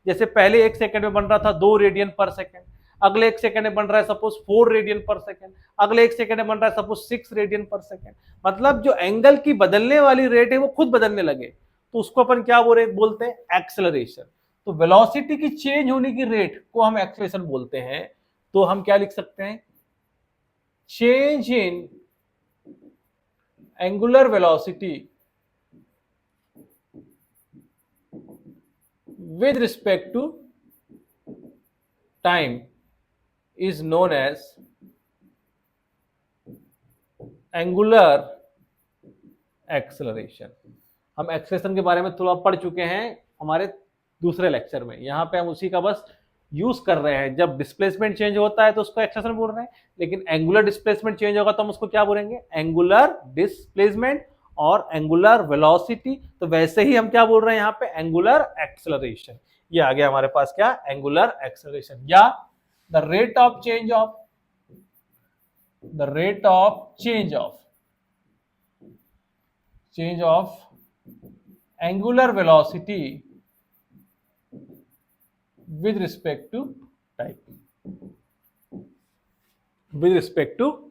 जैसे पहले 1 सेकंड में बन रहा था 2 रेडियन पर सेकंड, अगले 1 सेकंड में बन रहा है सपोज 4 रेडियन पर सेकंड, अगले 1 सेकंड में बन रहा है सपोज 6 रेडियन पर सेकंड, मतलब जो एंगल की बदलने वाली रेट है वो खुद बदलने लगे, तो उसको अपन क्या बोलते हैं, एक्सेलरेशन। तो वेलोसिटी की चेंज होने की रेट को हम एक्सेलरेशन बोलते हैं। तो हम क्या लिख सकते हैं, change in angular velocity with respect to time is known as angular acceleration। हम एक्सेलरेशन के बारे में थोड़ा पढ़ चुके हैं हमारे दूसरे लेक्चर में, यहां पे हम उसी का बस यूज कर रहे हैं। जब डिस्प्लेसमेंट चेंज होता है तो उसको एक्सेलरेशन बोल रहे हैं, लेकिन एंगुलर डिस्प्लेसमेंट चेंज होगा तो हम उसको क्या बोलेंगे, एंगुलर डिस्प्लेसमेंट और एंगुलर वेलोसिटी। तो वैसे ही हम क्या बोल रहे हैं यहाँ पे, एंगुलर एक्सेलरेशन। ये आ गया हमारे पास क्या, एंगुलर एक्सेलरेशन, या the rate of change of angular velocity with respect to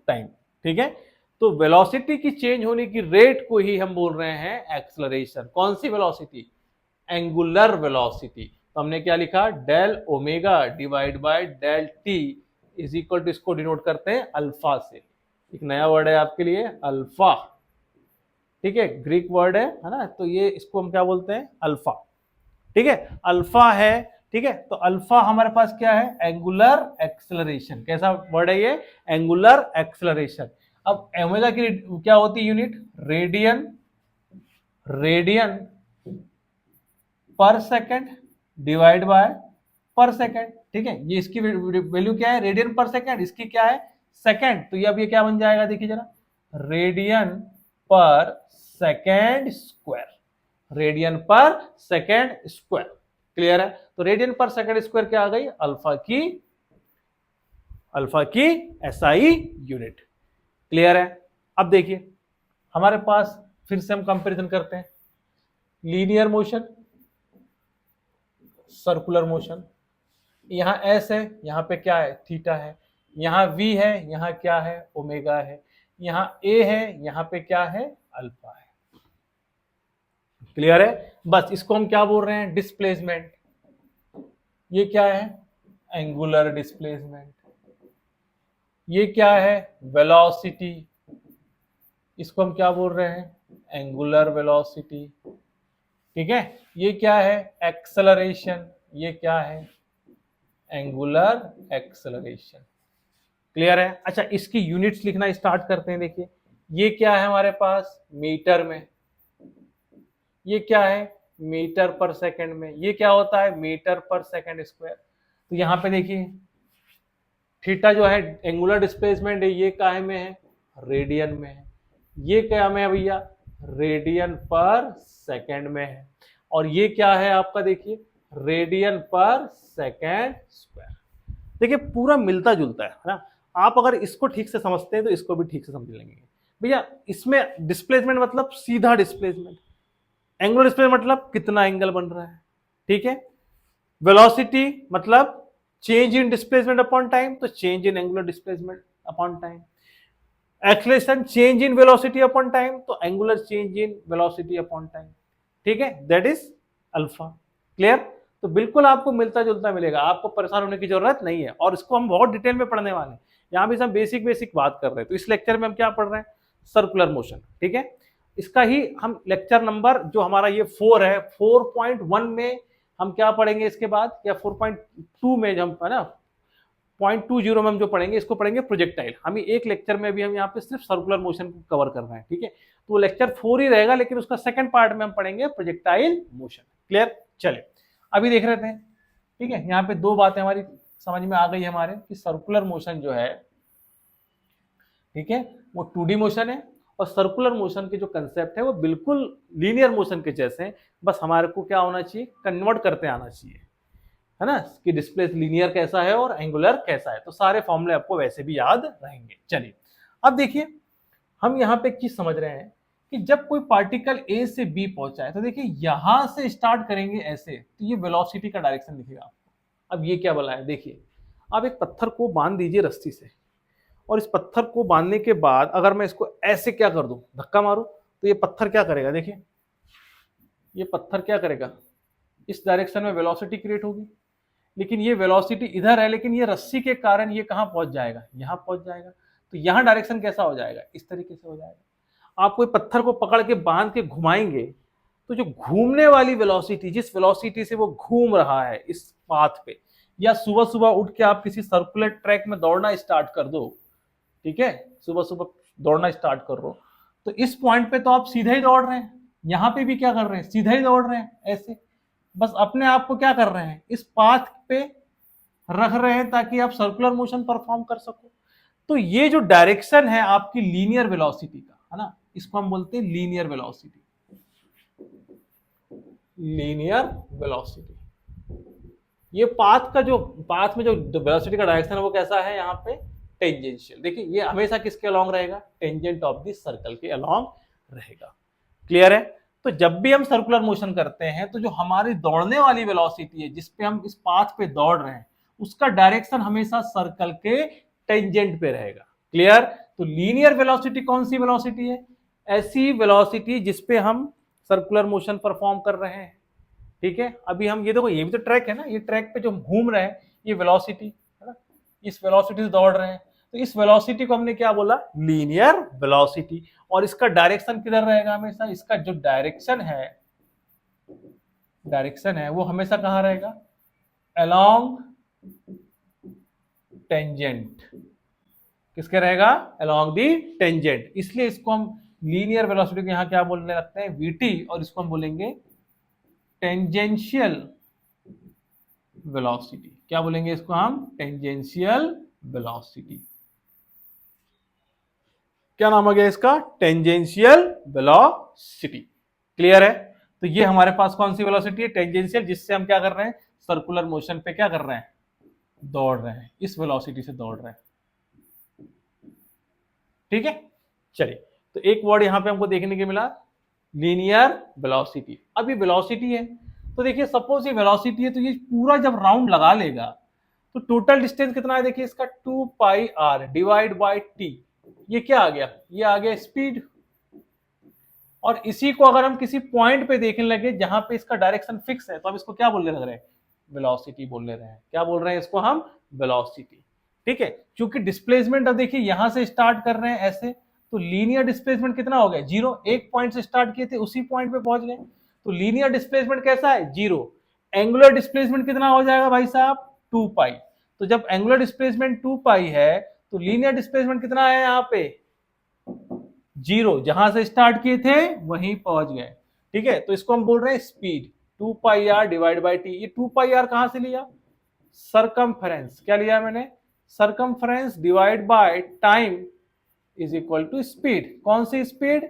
time, ठीक है। तो वेलोसिटी की चेंज होने की रेट को ही हम बोल रहे हैं एक्सेलरेशन। कौन सी वेलोसिटी, एंगुलर वेलोसिटी। तो हमने क्या लिखा, del omega divide by del T is equal to, इसको डिनोट करते हैं अल्फा से। एक नया वर्ड है आपके लिए, अल्फा, ठीक है, ग्रीक वर्ड है ना। तो ये इसको हम क्या बोलते हैं, अल्फा, ठीक है, अल्फा है, ठीक है। तो अल्फा हमारे पास क्या है, एंगुलर एक्सेलरेशन। कैसा वर्ड है ये, एंगुलर एक्सेलरेशन। अब ओमेगा की क्या होती है यूनिट, रेडियन पर सेकंड डिवाइड बाय पर सेकंड, ठीक है। ये इसकी वैल्यू क्या है, रेडियन पर सेकंड, इसकी क्या है, सेकंड। तो अब ये क्या बन जाएगा, देखिए जरा, रेडियन पर सेकंड स्क्वायर, रेडियन पर सेकंड स्क्वायर। क्लियर है? तो रेडियन पर सेकंड स्क्वायर क्या आ गई, अल्फा की एसआई यूनिट। क्लियर है? अब देखिए हमारे पास फिर से हम कंपैरिजन करते हैं, लीनियर मोशन, सर्कुलर मोशन। यहां एस है, यहां पे क्या है, थीटा है, यहां वी है, यहां क्या है, ओमेगा है, यहां ए है, यहां पे क्या है, अल्फा है। क्लियर है? बस इसको हम क्या बोल रहे हैं, डिस्प्लेसमेंट। ये क्या है, एंगुलर डिस्प्लेसमेंट। ये क्या है, वेलोसिटी, इसको हम क्या बोल रहे हैं, एंगुलर वेलोसिटी। ठीक है, ये क्या है, एक्सेलरेशन, ये क्या है, एंगुलर एक्सेलरेशन। क्लियर है? अच्छा, इसकी यूनिट्स लिखना स्टार्ट करते हैं। देखिए ये क्या है हमारे पास, मीटर में, ये क्या है, मीटर पर सेकंड में, ये क्या होता है, मीटर पर सेकंड स्क्वायर। तो यहां पे देखिए थीटा जो है एंगुलर डिस्प्लेसमेंट है, ये काहे में है, रेडियन में है। ये क्या में है भैया, रेडियन पर सेकंड में है। और ये क्या है आपका, देखिए रेडियन पर सेकंड स्क्वायर। देखिए पूरा मिलता जुलता है ना। आप अगर इसको ठीक से समझते हैं तो इसको भी ठीक से समझ लेंगे भैया। इसमें डिस्प्लेसमेंट मतलब सीधा डिस्प्लेसमेंट, एंगुलर डिस्प्लेसमेंट मतलब कितना एंगल बन रहा है, ठीक है। वेलोसिटी मतलब change in displacement upon time, तो change in angular displacement upon time. Acceleration change in velocity upon time, तो angular change in velocity upon time, ठीक है, दैट इज अल्फा। क्लियर? तो बिल्कुल आपको मिलता जुलता मिलेगा, आपको परेशान होने की जरूरत नहीं है, और इसको हम बहुत डिटेल में पढ़ने वाले हैं। यहाँ भी हम बेसिक बेसिक बात कर रहे हैं। तो इस लेक्चर में हम क्या पढ़ रहे हैं? सर्कुलर मोशन, ठीक है। इसका ही हम लेक्चर नंबर जो हमारा ये 4 है, 4.1 में हम क्या पढ़ेंगे इसके बाद, या 4.2 में हम, है ना, 0.20 में हम जो पढ़ेंगे इसको पढ़ेंगे प्रोजेक्टाइल। हम एक लेक्चर में भी हम यहाँ पे सिर्फ सर्कुलर मोशन को कवर कर रहे हैं, ठीक है। तो लेक्चर 4 ही रहेगा, लेकिन उसका सेकंड पार्ट में हम पढ़ेंगे प्रोजेक्टाइल मोशन। क्लियर? चलिए अभी देख रहे थे, ठीक है। यहाँ पे दो बातें हमारी समझ में आ गई हमारे, कि सर्कुलर मोशन जो है, ठीक है, वो 2D मोशन है, और सर्कुलर मोशन के जो कंसेप्ट है वो बिल्कुल लीनियर मोशन के जैसे हैं। बस हमारे को क्या होना चाहिए, कन्वर्ट करते आना चाहिए, है ना, कि डिस्प्ले लीनियर कैसा है और एंगुलर कैसा है। तो सारे फॉर्मूले आपको वैसे भी याद रहेंगे। चलिए अब देखिए, हम यहाँ पे एक चीज समझ रहे हैं कि जब कोई पार्टिकल ए से बी पहुंचा है, तो देखिए यहां से स्टार्ट करेंगे ऐसे, तो ये वेलोसिटी का डायरेक्शन दिखेगा आपको। अब ये क्या बोला है, देखिए आप एक पत्थर को बांध दीजिए रस्सी से, और इस पत्थर को बांधने के बाद अगर मैं इसको ऐसे क्या कर दूं, धक्का मारूं, तो ये पत्थर क्या करेगा, देखिए ये पत्थर क्या करेगा, इस डायरेक्शन में वेलोसिटी क्रिएट होगी। लेकिन ये वेलोसिटी इधर है, लेकिन ये रस्सी के कारण ये कहां पहुंच जाएगा, यहां पहुंच जाएगा। तो यहां डायरेक्शन कैसा हो जाएगा, इस तरीके से हो जाएगा। आप कोई पत्थर को पकड़ के बांध के घुमाएंगे, तो जो घूमने वाली वेलोसिटी, जिस वेलोसिटी से वो घूम रहा है इस पाथ पे, या सुबह सुबह उठ के आप किसी सर्कुलर ट्रैक में दौड़ना स्टार्ट कर दो, ठीक है, सुबह सुबह दौड़ना स्टार्ट कर रहे हो, तो इस पॉइंट पे तो आप सीधे ही दौड़ रहे हैं, यहां पे भी क्या कर रहे हैं, सीधे ही दौड़ रहे हैं ऐसे। बस अपने आप को क्या कर रहे हैं, इस पाथ पे रख रहे हैं, ताकि आप सर्कुलर मोशन परफॉर्म कर सको। तो ये जो डायरेक्शन है आपकी लीनियर वेलोसिटी का, है ना, इसको हम बोलते हैं लीनियर वेलोसिटी। लीनियर वेलोसिटी, ये पाथ का जो, पाथ में जो वेलोसिटी का डायरेक्शन है वो कैसा है, यहाँ पे टेंजेंशियल। देखिए ये हमेशा किसके अलोंग रहेगा, टेंजेंट ऑफ द सर्कल के अलोंग रहेगा। क्लियर है? तो जब भी हम सर्कुलर मोशन करते हैं, तो जो हमारी दौड़ने वाली वेलोसिटी है, जिसपे हम इस पाथ पे दौड़ रहे हैं, उसका डायरेक्शन हमेशा सर्कल के टेंजेंट पे रहेगा। क्लियर? तो लीनियर वेलोसिटी कौन सी वेलोसिटी है, ऐसी वेलोसिटी जिसपे हम सर्कुलर मोशन परफॉर्म कर रहे हैं, ठीक है। अभी हम ये देखो, ये भी तो ट्रैक है ना, ये ट्रैक पे जो घूम रहे हैं, ये वेलोसिटी है ना, इस वेलोसिटी से दौड़ रहे हैं, तो इस वेलोसिटी को हमने क्या बोला, लीनियर वेलोसिटी। और इसका डायरेक्शन किधर रहेगा, हमेशा इसका जो डायरेक्शन है वो हमेशा कहां रहेगा, अलोंग टेंजेंट। किसके रहेगा, अलोंग दी टेंजेंट। इसलिए इसको हम लीनियर वेलोसिटी को यहां क्या बोलने लगते हैं, वीटी, और इसको हम बोलेंगे टेंजेंशियल वेलोसिटी। क्या बोलेंगे इसको हम, टेंजेंशियल वेलोसिटी। क्या नाम आ गया इसका, टेंजेंशियल वेलोसिटी। क्लियर है? तो ये हमारे पास कौन सी वेलोसिटी है, टेंजेंशियल, जिससे हम क्या कर रहे हैं, सर्कुलर मोशन पे क्या कर रहे हैं, दौड़ रहे हैं, इस वेलोसिटी से दौड़ रहे हैं। ठीक है, चलिए तो एक वर्ड यहां पे हमको देखने के मिला, लीनियर वेलोसिटी। अब ये वेलोसिटी है, तो देखिए सपोज ये वेलोसिटी है, तो ये पूरा जब राउंड लगा लेगा, तो टोटल डिस्टेंस कितना है, देखिए इसका 2 pi R divide by T. ये क्या आ गया, ये आ गया स्पीड। और इसी को अगर हम किसी पॉइंट पे देखने लगे जहां पे इसका डायरेक्शन फिक्स है, तो हम इसको क्या बोलने लग रहे हैं, वेलोसिटी बोलने रहे हैं। क्या बोल रहे हैं इसको हम, वेलोसिटी। ठीक है, क्योंकि डिस्प्लेसमेंट अब देखिए यहां से स्टार्ट कर रहे हैं ऐसे, तो लीनियर डिस्प्लेसमेंट कितना हो गया, जीरो। एक पॉइंट से स्टार्ट किए थे, उसी पॉइंट पे पहुंच गए, तो लीनियर डिस्प्लेसमेंट कैसा है, जीरो। एंगुलर डिस्प्लेसमेंट कितना हो जाएगा भाई साहब, 2 पाई। तो जब एंगुलर डिस्प्लेसमेंट 2 पाई है, तो लीनियर डिस्प्लेसमेंट कितना है यहाँ पे, जीरो। जहां से स्टार्ट किए थे वहीं पहुंच गए। ठीक है, तो इसको हम बोल रहे हैं speed, 2 pi R divide by T. ये 2 पाई आर कहां से लिया, सरकमफेरेंस। क्या लिया मैंने, circumference divide by time is equal to speed. कौन सी स्पीड,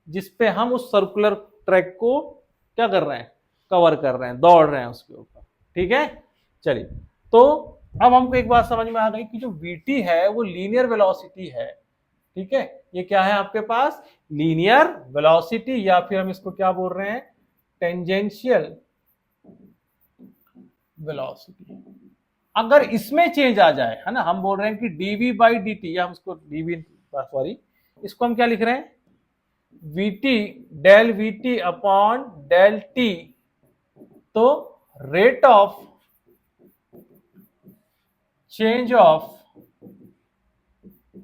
जिसपे हम उस सर्कुलर ट्रैक को क्या कर रहे हैं, कवर कर रहे हैं, दौड़ रहे हैं उसके ऊपर। ठीक है, चलिए तो अब हमको एक बात समझ में आ गई कि जो vt है वो लीनियर वेलोसिटी है। ठीक है, ये क्या है आपके पास, लीनियर वेलोसिटी, या फिर हम इसको क्या बोल रहे हैं, टेंजेंशियल वेलोसिटी। अगर इसमें चेंज आ जाए, है ना, हम बोल रहे हैं कि dv बाई dt, या हम इसको dv, सॉरी, इसको हम क्या लिख रहे हैं, vt del vt upon del t। तो rate of change of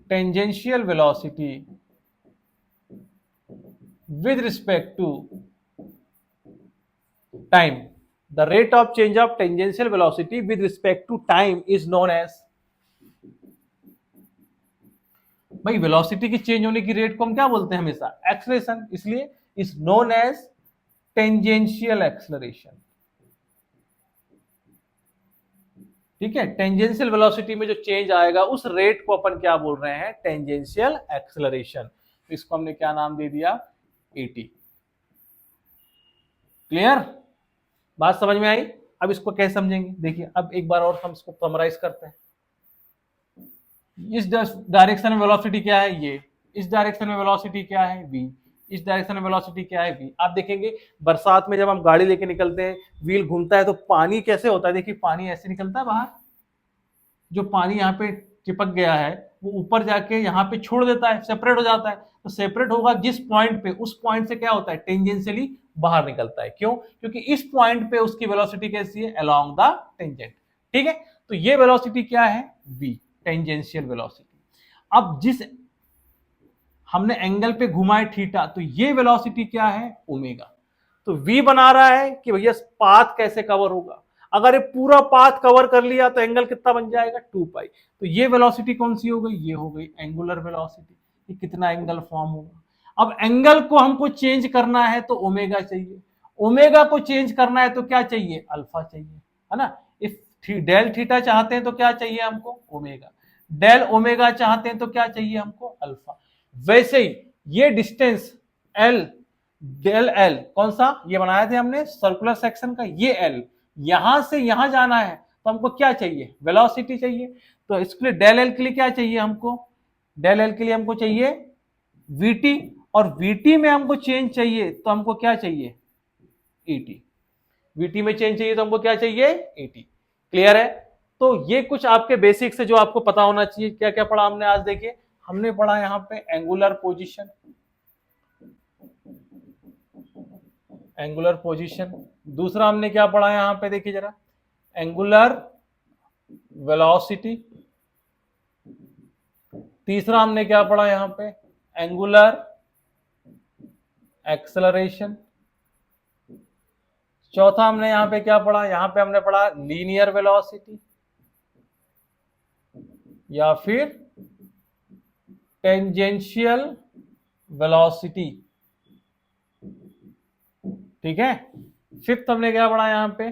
tangential velocity with respect to time, the rate of change of tangential velocity with respect to time is known as, भाई velocity की change होने की rate को हम क्या बोलते हैं हमेशा, एक्सेलरेशन, इसलिए is known as tangential acceleration. ठीक है, टेंजेंशियल वेलोसिटी में जो चेंज आएगा उस रेट को अपन क्या बोल रहे हैं, टेंजेंशियल एक्सेलरेशन। तो इसको हमने क्या नाम दे दिया, एटी। क्लियर, बात समझ में आई। अब इसको कैसे समझेंगे, देखिए अब एक बार और हम इसको समराइज करते हैं। इस डायरेक्शन में वेलोसिटी क्या है, ये, इस डायरेक्शन में वेलोसिटी क्या है, v, इस डायरेक्शन में वेलोसिटी क्या है, v। आप देखेंगे बरसात में जब हम गाड़ी लेके निकलते हैं, व्हील घूमता है तो पानी कैसे होता है, देखिए पानी ऐसे निकलता है बाहर, जो पानी यहाँ पे चिपक गया है वो ऊपर जाके यहाँ पे छोड़ देता है, सेपरेट हो जाता है। तो सेपरेट होगा जिस पॉइंट पे, उस पॉइंट से क्या होता है, टेंजेंशियली बाहर निकलता है। क्यों, क्योंकि इस पॉइंट पे उसकी वेलोसिटी कैसी है, अलोंग द टेंजेंट। ठीक है, तो ये वेलोसिटी क्या है, v, टेंजेंशियल वेलोसिटी। अब जिस हमने एंगल पे घुमाए थीटा, तो ये वेलोसिटी क्या है, ओमेगा। तो v बना रहा है कि भैया पाथ कैसे कवर होगा, अगर ये पूरा पाथ कवर कर लिया तो एंगल कितना बन जाएगा, 2 पाई। तो ये वेलोसिटी कौन सी हो गई, ये हो गई एंगुलर वेलोसिटी। ये कितना एंगल फॉर्म होगा। अब एंगल को हमको चेंज करना है तो ओमेगा चाहिए, ओमेगा को चेंज करना है तो क्या चाहिए, अल्फा चाहिए, है ना। इफ डेल थीटा चाहते हैं तो क्या चाहिए हमको, ओमेगा। डेल ओमेगा चाहते हैं तो क्या चाहिए हमको, अल्फा। वैसे ही ये डिस्टेंस एल, डेल एल कौन सा, ये बनाए थे हमने सर्कुलर सेक्शन का, ये एल यहां से यहां जाना है तो हमको क्या चाहिए, वेलोसिटी चाहिए। तो इसके लिए डेल एल के लिए क्या चाहिए हमको, डेल एल के लिए हमको चाहिए वीटी, और वीटी में हमको चेंज चाहिए तो हमको क्या चाहिए, एटी। वीटी में चेंज चाहिए तो हमको क्या चाहिए, एटी। क्लियर है। तो ये कुछ आपके बेसिक्स है जो आपको पता होना चाहिए। क्या क्या पढ़ा हमने आज, देखिए हमने पढ़ा यहाँ पे एंगुलर पोजीशन, एंगुलर पोजीशन। दूसरा हमने क्या पढ़ा यहाँ पे, देखिए जरा, एंगुलर वेलोसिटी। तीसरा हमने क्या पढ़ा यहाँ पे, एंगुलर एक्सेलरेशन। चौथा हमने यहाँ पे क्या पढ़ा, यहाँ पे हमने पढ़ा लीनियर वेलोसिटी या फिर टेंजेंशियल वेलोसिटी। ठीक है। फिफ्थ हमने क्या पढ़ा यहाँ पे,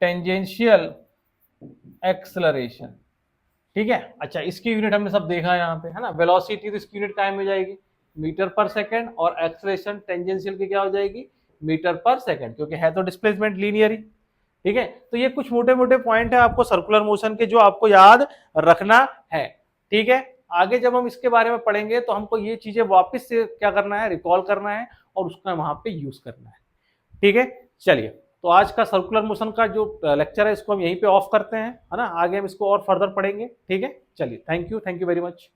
टेंजेंशियल एक्सेलरेशन। ठीक है। अच्छा, इसकी यूनिट हमने सब देखा यहाँ पे, है ना। वेलोसिटी तो इसकी यूनिट टाइम में जाएगी मीटर पर सेकंड, और एक्सेलरेशन टेंजेंशियल की क्या हो जाएगी, मीटर पर सेकंड, क्योंकि है तो डिस्प्लेसमेंट लीनियर ही। ठीक है। तो ये कुछ मोटे मोटे पॉइंट है आपको सर्कुलर मोशन के जो आपको याद रखना है। ठीक है। आगे जब हम इसके बारे में पढ़ेंगे तो हमको ये चीजें वापस से क्या करना है, रिकॉल करना है और उसका वहां पे यूज करना है। ठीक है। चलिए, तो आज का सर्कुलर मोशन का जो लेक्चर है इसको हम यहीं पे ऑफ करते हैं, है ना। आगे हम इसको और फर्दर पढ़ेंगे। ठीक है। चलिए, थैंक यू वेरी मच।